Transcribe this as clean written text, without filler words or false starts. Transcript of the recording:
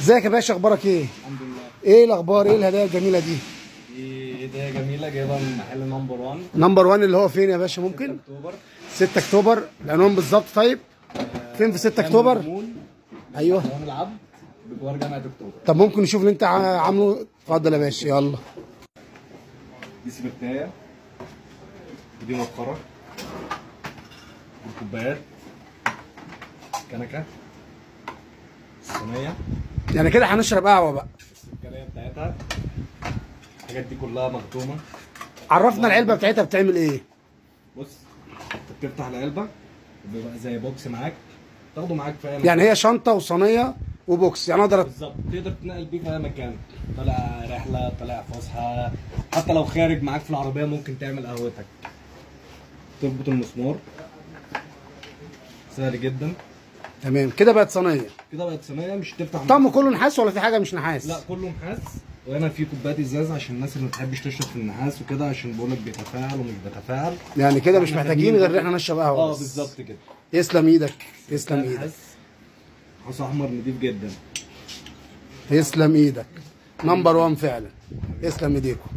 ازيك يا باشا، اخبارك ايه؟ الحمد لله. ايه الاخبار؟ ايه الهدايا الجميله دي؟ دي هدية جميلة جايبها من محل نمبر 1. نمبر 1 اللي هو فين يا باشا 6 ممكن؟ اكتوبر. 6 اكتوبر العنوان بالظبط. طيب فين في 6 جنب اكتوبر؟ المول، ايوه. حيوان العبد بجوار جامعة اكتوبر. طب ممكن نشوف اللي انت عامله؟ اتفضل يا باشا يلا. دي سبرتاية، ودي مسخرة، والكوبايات، كنكة، الصينية، يعني كده هنشرب قهوه بقى. السكرية بتاعتها. الحاجات دي كلها مخدومة. عرفنا العلبه بتاعتها بتعمل ايه؟ بص، انت بتفتح العلبة وبيبقى زي بوكس معاك، تاخده معاك في اي مكان. يعني هي شنطه وصينيه وبوكس، يعني اقدر بالظبط، تقدر تنقل بيه في اي مكان، طالع رحله، طالع فسحه، حتى لو خارج معاك في العربيه ممكن تعمل قهوتك. تربط المسمار، سهل جدا. تمام كده بقت صينيه. كده بقت صينيه، مش تفتح طعمه كله نحاس ولا في حاجه مش نحاس؟ لا، كله نحاس. وهنا في كوبايات ازاز عشان الناس اللي ما بتحبش تشرب في النحاس وكده، عشان بقولك بيتفاعل ومش بيتفاعل. يعني كده مش احنا محتاجين خارجين غير ان احنا نشرب قهوه بس. بالظبط كده. تسلم ايدك، تسلم ايدك، نحاس، حصى احمر نضيف جدا. تسلم ايدك. نمبر 1 فعلا. تسلم ايديكم.